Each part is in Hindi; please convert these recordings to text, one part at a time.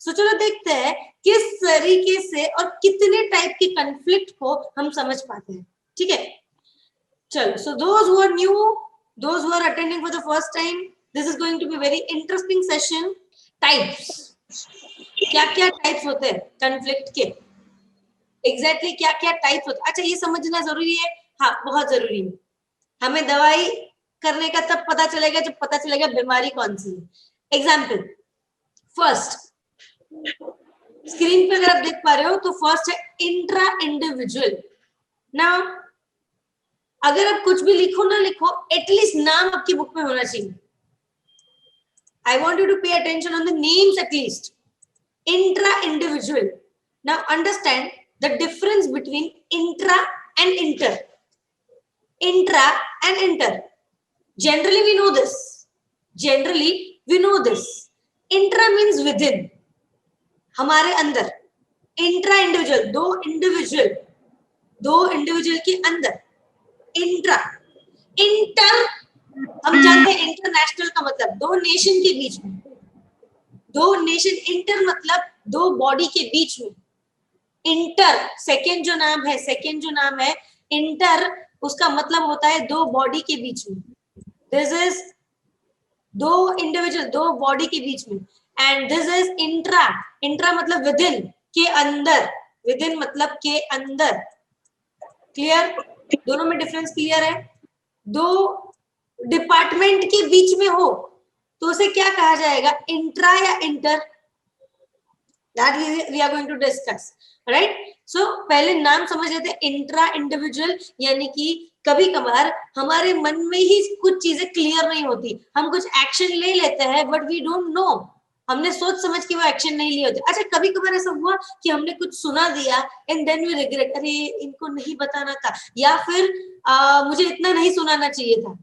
सो चलो देखते हैं किस तरीके से और कितने टाइप के कॉन्फ्लिक्ट को हम समझ पाते हैं, ठीक है। चलो, so those who are new, those who are attending for the first time, this is going to be very interesting session. Types, क्या क्या टाइप्स होते हैं कॉन्फ्लिक्ट के, एग्जैक्टली क्या क्या टाइप्स होते हैं। अच्छा, ये समझना जरूरी है, हाँ बहुत जरूरी है। हमें दवाई करने का तब पता चलेगा जब पता चलेगा बीमारी कौन सी है। एग्जाम्पल, फर्स्ट स्क्रीन पे अगर आप देख पा रहे हो तो फर्स्ट है इंट्रा इंडिविजुअल। ना अगर आप कुछ भी लिखो ना लिखो, एटलीस्ट नाम आपकी बुक में होना चाहिए। I want you to pay attention on the names at least. Intra individual. Now understand the difference between intra and inter. Intra and inter. Generally we know this. Generally we know this. Intra means within. हमारे अंदर. Intra individual, दो individual के अंदर. Intra. Inter, हम जानते हैं इंटरनेशनल का मतलब दो नेशन के बीच में. दो नेशन, इंटर मतलब दो बॉडी के बीच में. इंटर सेकेंड जो नाम है इंटर, उसका मतलब होता है दो बॉडी के बीच में. दिस इज दो इंडिविजुअल, दो बॉडी के बीच में. And this is intra. Intra मतलब विदिन, के अंदर. विदिन मतलब के अंदर. क्लियर? दोनों में डिफरेंस क्लियर है? दो डिपार्टमेंट के बीच में हो तो उसे क्या कहा जाएगा, इंट्रा या inter? That we are going to discuss, right? So पहले नाम समझ लेते हैं. इंट्रा इंडिविजुअल यानी कि कभी कभार हमारे मन में ही कुछ चीजें क्लियर नहीं होती, हम कुछ एक्शन ले लेते हैं बट वी डोंट नो, हमने सोच समझ के वो एक्शन नहीं लिए होते. अच्छा, कभी कभार ऐसा हुआ कि हमने कुछ सुना दिया एंड देन वी रिग्रेट, अरे इनको नहीं बताना था, या फिर मुझे इतना नहीं सुनाना चाहिए था.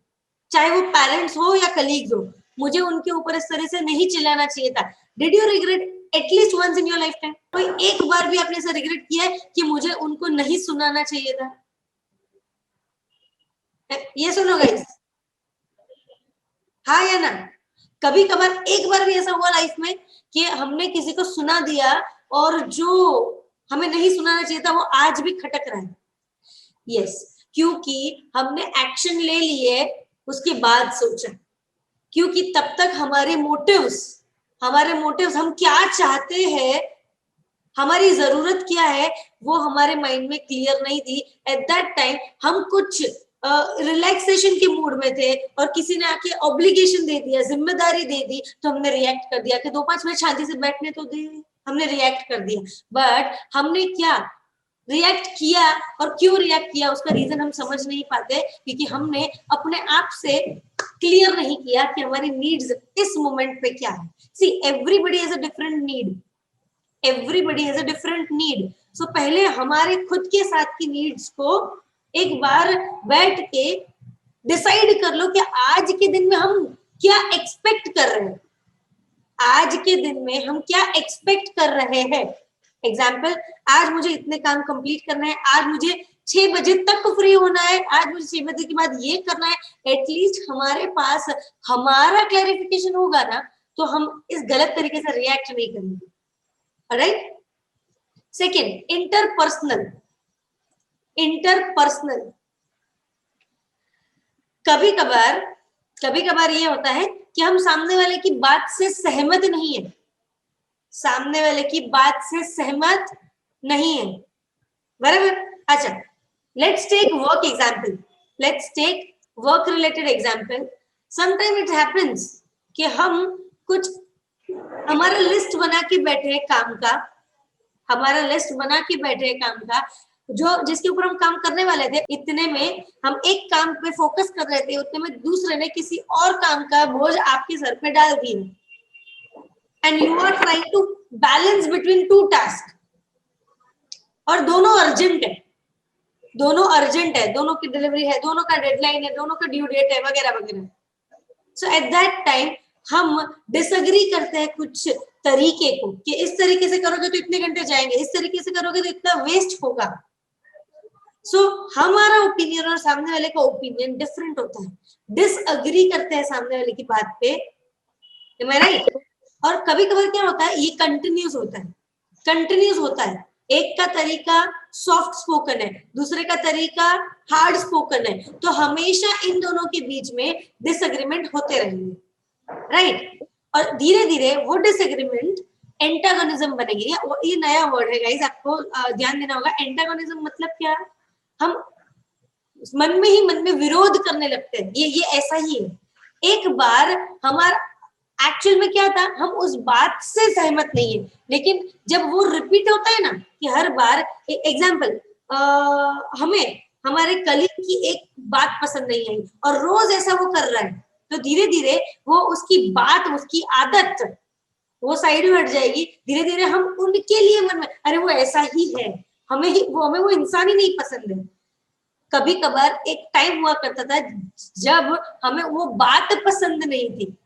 चाहे वो पेरेंट्स हो या कलीग्स हो, मुझे उनके ऊपर इस तरह से नहीं चिल्लाना चाहिए था. Did you regret at least once in your life time? कोई एक बार भी आपने ऐसा रिग्रेट किया है कि मुझे उनको नहीं सुनाना चाहिए था? ये सुनो गाइस, हाँ या ना? कभी कभार एक बार भी ऐसा हुआ लाइफ में कि हमने किसी को सुना दिया और जो हमें नहीं सुनाना चाहिए था वो आज भी खटक रहा है. यस, क्योंकि हमने एक्शन ले लिए उसके बाद सोचा. क्योंकि तब तक हमारे मोटिव्स, हम क्या चाहते हैं, हमारी जरूरत क्या है, वो हमारे माइंड में क्लियर नहीं थी. एट दैट टाइम हम कुछ रिलैक्सेशन के मूड में थे और किसी ने आके ऑब्लिगेशन दे दिया, जिम्मेदारी दे दी, तो हमने रिएक्ट कर दिया कि 2-5 मिनट शांति से बैठने तो दे. हमने रिएक्ट कर दिया. बट हमने क्या रिएक्ट किया और क्यों रिएक्ट किया उसका रीजन हम समझ नहीं पाते, क्योंकि हमने अपने आप से क्लियर नहीं किया कि हमारी नीड्स इस मोमेंट पे क्या है. See, everybody has a different need. Everybody has a different need. So पहले हमारे खुद के साथ की नीड्स को एक बार बैठ के डिसाइड कर लो कि आज के दिन में हम क्या एक्सपेक्ट कर रहे हैं. आज के दिन में हम क्या एक्सपेक्ट कर रहे हैं. एग्जाम्पल, आज मुझे इतने काम कंप्लीट करना है, आज मुझे 6 बजे तक फ्री होना है, आज मुझे 6 बजे के बाद ये करना है. एटलीस्ट हमारे पास हमारा क्लैरिफिकेशन होगा ना, तो हम इस गलत तरीके से रिएक्ट नहीं करेंगे. राइट? Second, interpersonal. कभी कभार ये होता है कि हम सामने वाले की बात से सहमत नहीं है. बराबर? अच्छा, let's take work example. Work related example. Sometime it happens कि हम कुछ हमारा लिस्ट बना के बैठे हैं काम का, जो जिसके ऊपर हम काम करने वाले थे. इतने में हम एक काम पे फोकस कर रहे थे, उतने में दूसरे ने किसी और काम का बोझ आपके सर पे डाल दिया. And you are trying to balance between 2 task, और दोनों अर्जेंट है, दोनों की डिलीवरी है, दोनों का डेडलाइन है, दोनों का ड्यू डेट है, वगैरह वगैरह. सो एट दैट टाइम हम डिसएग्री करते हैं कुछ तरीके को, कि इस तरीके से करोगे तो इतने घंटे जाएंगे, इस तरीके से करोगे तो इतना वेस्ट होगा. सो हमारा ओपिनियन और सामने वाले का ओपिनियन डिफरेंट होता है. डिसएग्री करते हैं सामने वाले की बात पे. Am I right? और कभी कभार क्या होता है, ये कंटिन्यूस होता है, कंटिन्यूस होता है। एक का तरीका सॉफ्ट स्पोकन है, दूसरे का तरीका हार्ड स्पोकन है, तो हमेशा इन दोनों के बीच में डिसएग्रीमेंट होते रहेंगे, राइट। और धीरे धीरे वो डिसएग्रीमेंट एंटागोनिज्म बनेगी। ये नया वर्ड है गाइस, आपको ध्यान देना होगा। एंटागोनिज्म मतलब क्या, हम मन में ही मन में विरोध करने लगते हैं, ये ऐसा ही है। एक बार हमारा एक्चुअल में क्या था, हम उस बात से सहमत नहीं है, लेकिन जब वो रिपीट होता है ना, कि हर बार एग्जाम्पल, हमें हमारे कलीग की एक बात पसंद नहीं आई और रोज ऐसा वो कर रहा है, तो धीरे धीरे वो उसकी बात, उसकी आदत वो साइड में हट जाएगी। धीरे धीरे हम उनके लिए मन में, अरे वो ऐसा ही है, हमें वो इंसान ही नहीं पसंद है। कभी कभार एक टाइम हुआ करता था जब हमें वो बात पसंद नहीं थी,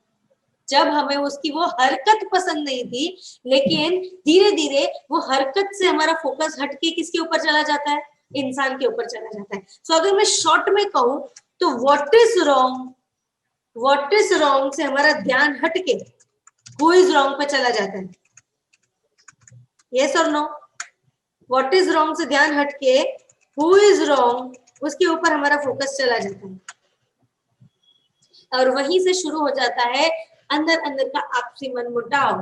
जब हमें उसकी वो हरकत पसंद नहीं थी, लेकिन धीरे धीरे वो हरकत से हमारा फोकस हटके किसके ऊपर चला जाता है, इंसान के ऊपर चला जाता है। सो अगर मैं शॉर्ट में कहूं तो व्हाट इज रॉन्ग से हमारा ध्यान हटके हु इज रॉन्ग पे चला जाता है। यस और नो? व्हाट इज रॉन्ग से ध्यान हटके हु इज रॉन्ग, उसके ऊपर हमारा फोकस चला जाता है, और वहीं से शुरू हो जाता है अंदर अंदर का आपसी मनमुटाव,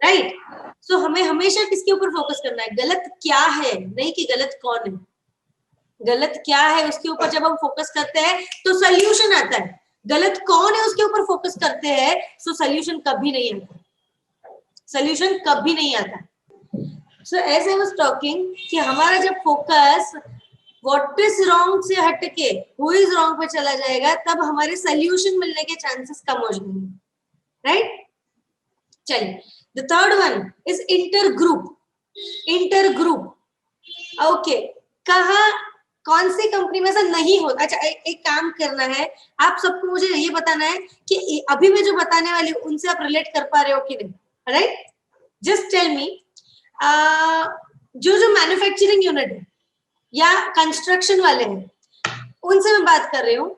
राइट। सो हमें हमेशा किसके ऊपर फोकस करना है, गलत क्या है, नहीं कि गलत कौन है। गलत क्या है उसके ऊपर जब हम फोकस करते हैं तो सोल्यूशन आता है, गलत कौन है उसके ऊपर फोकस करते हैं तो सोल्यूशन कभी नहीं आता, सोल्यूशन कभी नहीं आता। So as I was talking कि हमारा जब फोकस व्हाट इज रॉन्ग से हटके हु इज रॉन्ग पे चला जाएगा, तब हमारे सोल्यूशन मिलने के चांसेस कम हो जाएंगे, राइट। चलिए, the third one is inter group. Okay, कहा कौन सी कंपनी में ऐसा नहीं होता। अच्छा, एक काम करना है, आप सबको मुझे ये बताना है कि अभी मैं जो बताने वाली हूँ उनसे आप रिलेट कर पा रहे हो कि नहीं, राइट। जस्ट टेल मी, जो मैन्युफैक्चरिंग यूनिट है या कंस्ट्रक्शन वाले हैं, उनसे मैं बात कर रही हूँ।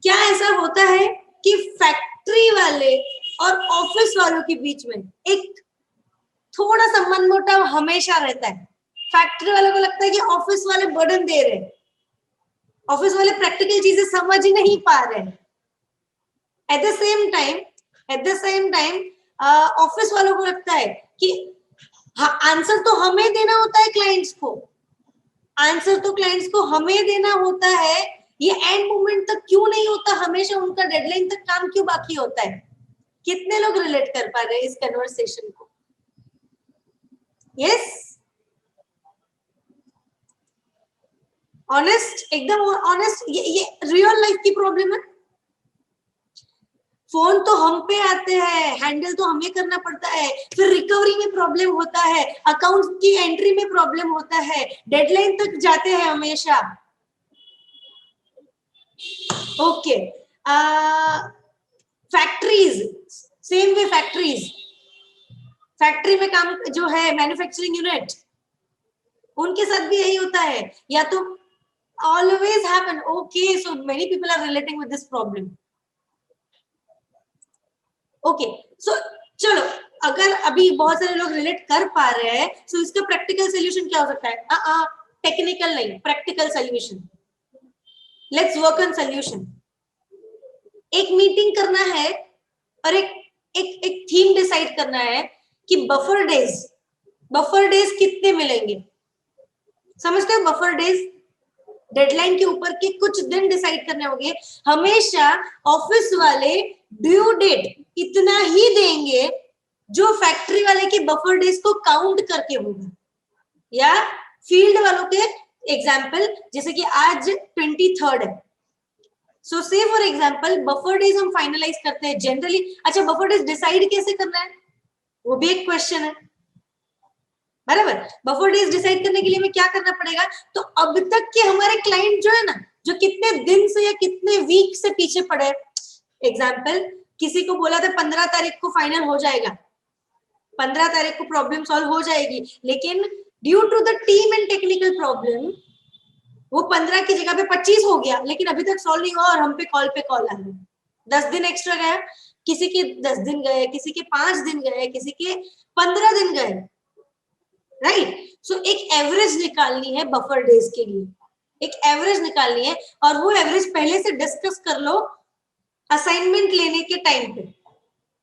क्या ऐसा होता है कि फैक्ट्री वाले और ऑफिस वालों के बीच में एक थोड़ा सा मनमुटाव हमेशा रहता है। फैक्ट्री वालों को लगता है कि ऑफिस वाले बर्डन दे रहे हैं, ऑफिस वाले प्रैक्टिकल चीजें समझ ही नहीं पा रहे हैं। At the same time office वालों को लगता है कि हाँ, आंसर तो हमें देना होता है क्लाइंट्स को, आंसर तो क्लाइंट्स को हमें देना होता है, ये एंड मोमेंट तक क्यों नहीं होता, हमेशा उनका डेडलाइन तक काम क्यों बाकी होता है। कितने लोग रिलेट कर पा रहे हैं इस कन्वर्सेशन को? यस, ऑनेस्ट, एकदम ऑनेस्ट, ये रियल लाइफ की प्रॉब्लम है। फोन तो हम पे आते हैं, हैंडल तो हमें करना पड़ता है, फिर रिकवरी में प्रॉब्लम होता है, अकाउंट की एंट्री में प्रॉब्लम होता है, डेडलाइन तक जाते हैं हमेशा। Okay, factories, same way factory में काम जो है, मैन्युफैक्चरिंग यूनिट, उनके साथ भी यही होता है, या तो always happen. Okay, so many people are relating with this problem. Okay, so चलो, अगर अभी बहुत सारे लोग रिलेट कर पा रहे हैं, so इसका प्रैक्टिकल सोल्यूशन क्या हो सकता है? टेक्निकल नहीं, practical solution. Let's work on solution. एक मीटिंग करना है और एक थीम डिसाइड करना है कि बफर डेज कितने मिलेंगे। समझते हो? बफर डेज, डेडलाइन के ऊपर के कुछ दिन डिसाइड करने होंगे। हमेशा ऑफिस वाले ड्यू डेट इतना ही देंगे जो फैक्ट्री वाले के बफर डेज को काउंट करके होगा, या फील्ड वालों के एग्जांपल, जैसे कि आज 23rd है, सो से फॉर एग्जांपल बफर डेज हम फाइनलाइज करते हैं जनरली। अच्छा, बफर डेज डिसाइड कैसे करना है, वो भी एक क्वेश्चन है, बराबर। बफर डेज डिसाइड करने के लिए हमें क्या करना पड़ेगा? तो अब तक के हमारे क्लाइंट जो है ना, जो कितने दिन से या कितने वीक से पीछे पड़े, एग्जांपल किसी को बोला था 15 तारीख को फाइनल हो जाएगा, 15 तारीख को प्रॉब्लम सॉल्व हो जाएगी, लेकिन due to the team and technical problem वो 15 की जगह पे 25 हो गया, लेकिन अभी तक सॉल्व नहीं हुआ और हम पे कॉल आ रहा है। 10 दिन एक्स्ट्रा गया, किसी के 10 दिन गए, किसी के 5 दिन गए, किसी के 15 दिन गए, राइट। सो एक एवरेज निकालनी है बफर डेज के लिए, एक एवरेज निकालनी है, और वो एवरेज पहले से डिस्कस कर लो असाइनमेंट लेने के टाइम पे,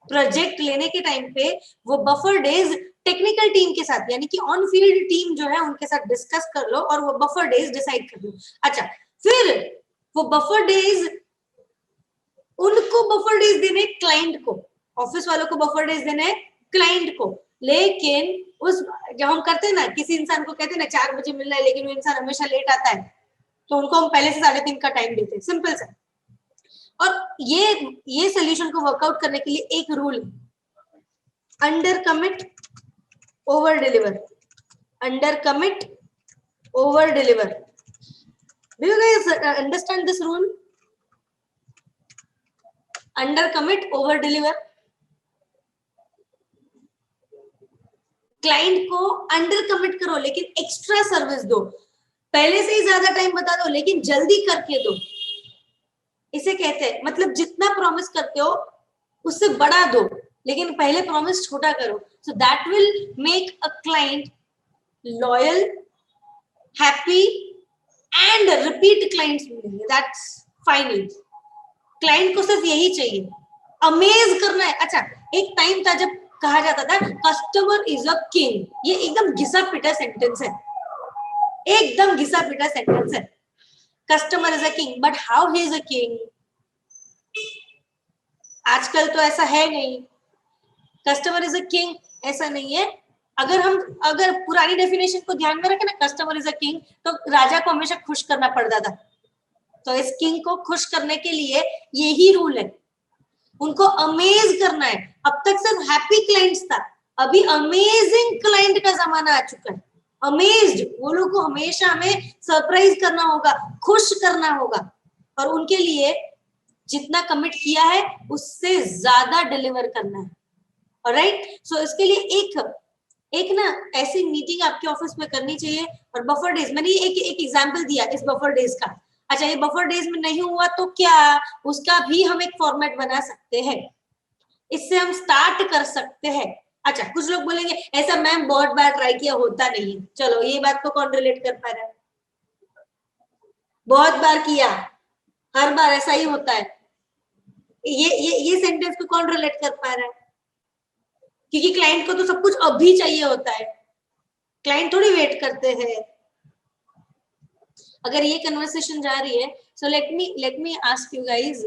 प्रोजेक्ट लेने के टाइम पे वो बफर डेज टेक्निकल टीम के साथ, यानी कि ऑन फील्ड टीम जो है उनके साथ डिस्कस कर लो और वो बफर डेज डिसाइड कर लो। अच्छा, फिर वो बफर डेज, उनको बफर डेज देने क्लाइंट को, ऑफिस वालों को बफर डेज देने क्लाइंट को, लेकिन उस जब हम करते हैं ना, किसी इंसान को कहते हैं ना 4 बजे मिलना है, लेकिन वो इंसान हमेशा लेट आता है, तो उनको हम पहले से 3:30 का टाइम देते हैं, सिंपल सा। और ये सोल्यूशन को वर्कआउट करने के लिए एक rule, under commit over deliver, under commit over deliver. Do you guys understand this rule? Under commit over deliver. Client को अंडर कमिट करो लेकिन एक्स्ट्रा सर्विस दो, पहले से ही ज्यादा टाइम बता दो लेकिन जल्दी करके दो, इसे कहते हैं, मतलब जितना प्रॉमिस करते हो उससे बड़ा दो लेकिन पहले प्रॉमिस छोटा करो, so that will make a client loyal, happy and repeat clients मिलेंगे, दैट्स फाइनल। क्लाइंट को सिर्फ यही चाहिए, अमेज करना है। अच्छा, एक टाइम था जब कहा जाता था कस्टमर इज अ किंग, ये एकदम घिसा पिटा सेंटेंस है, एकदम घिसा पिटा सेंटेंस है, customer is a king, but how he is a king? आजकल तो ऐसा है नहीं, कस्टमर इज अ किंग ऐसा नहीं है। अगर पुरानी डेफिनेशन को ध्यान में रखे ना, कस्टमर इज अ किंग, तो राजा को हमेशा खुश करना पड़ता था, तो इस किंग को खुश करने के लिए यही रूल है, उनको अमेज करना है। अब तक सिर्फ हैप्पी क्लाइंट्स था, अभी अमेजिंग क्लाइंट का जमाना आ चुका है। अमेज्ड, वो लोग को हमेशा हमें सरप्राइज करना होगा, खुश करना होगा, और उनके लिए जितना कमिट किया है उससे ज्यादा डिलीवर करना है। ऑलराइट, सो इसके लिए एक ना ऐसी मीटिंग आपके ऑफिस में करनी चाहिए। और बफर डेज, मैंने एक एग्जांपल दिया इस बफर डेज का। अच्छा, ये बफर डेज में नहीं हुआ तो क्या, उसका भी हम एक फॉर्मेट बना सकते हैं, इससे हम स्टार्ट कर सकते हैं। अच्छा, कुछ लोग बोलेंगे ऐसा मैम बहुत बार ट्राई किया होता नहीं है, चलो ये बात को कौन रिलेट कर पा रहा है? बहुत बार किया, हर बार ऐसा ही होता है, ये सेंटेंस को कौन रिलेट कर पा रहा है? क्योंकि क्लाइंट को तो सब कुछ अभी चाहिए होता है, क्लाइंट थोड़ी वेट करते हैं। अगर ये कन्वर्सेशन जा रही है, so let me ask you guys,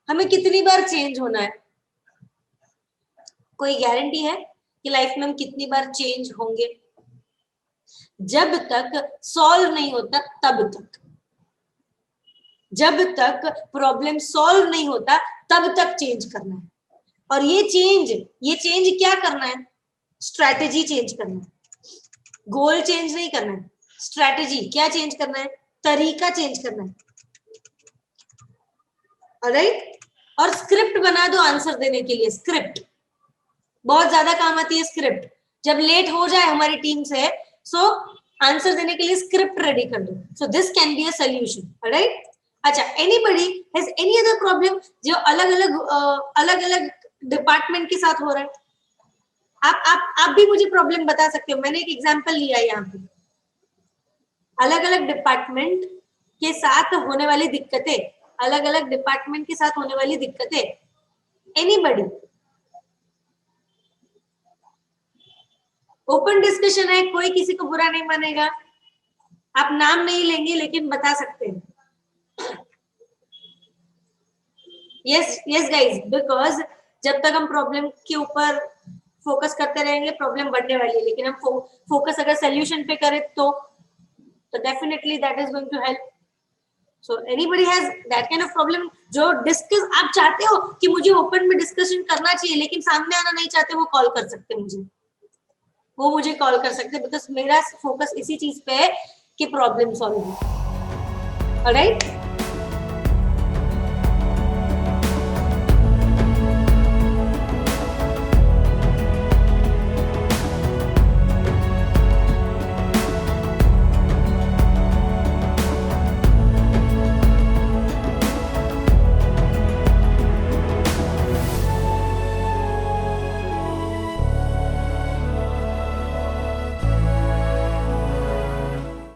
हमें कितनी बार चेंज होना है? कोई गारंटी है कि लाइफ में हम कितनी बार चेंज होंगे? जब तक सॉल्व नहीं होता तब तक, जब तक प्रॉब्लम सॉल्व नहीं होता तब तक चेंज करना है। और ये चेंज क्या करना है? स्ट्रैटेजी चेंज करना है, गोल चेंज नहीं करना है, स्ट्रैटेजी क्या चेंज करना है, तरीका चेंज करना है। ऑलराइट, और स्क्रिप्ट बना दो आंसर देने के लिए, स्क्रिप्ट बहुत ज्यादा काम आती है। स्क्रिप्ट जब लेट हो जाए हमारी टीम से, सो आंसर देने के लिए स्क्रिप्ट रेडी कर दो, so this can be a solution. Alright, अच्छा, anybody has any other problem जो अलग अलग डिपार्टमेंट के साथ हो रहा है? आप भी मुझे प्रॉब्लम बता सकते हो, मैंने एक एग्जांपल लिया है यहाँ पे, अलग अलग डिपार्टमेंट के साथ होने वाली दिक्कतें, अलग अलग डिपार्टमेंट के साथ होने वाली दिक्कतें। एनीबॉडी? ओपन डिस्कशन है, कोई किसी को बुरा नहीं मानेगा, आप नाम नहीं लेंगे लेकिन बता सकते हैं। यस यस गाइज, बिकॉज जब तक हम प्रॉब्लम के ऊपर फोकस करते रहेंगे प्रॉब्लम बढ़ने वाली है, लेकिन हम फोकस अगर सोल्यूशन पे करें तो definitely that is going to help. So anybody has that kind of problem जो डिस्कस, आप चाहते हो कि मुझे ओपन में डिस्कशन करना चाहिए लेकिन सामने आना नहीं चाहते, वो कॉल कर सकते हैं मुझे कॉल कर सकते हैं, बिकॉज मेरा फोकस इसी चीज पे है कि प्रॉब्लम सॉल्व हो। ऑलराइट,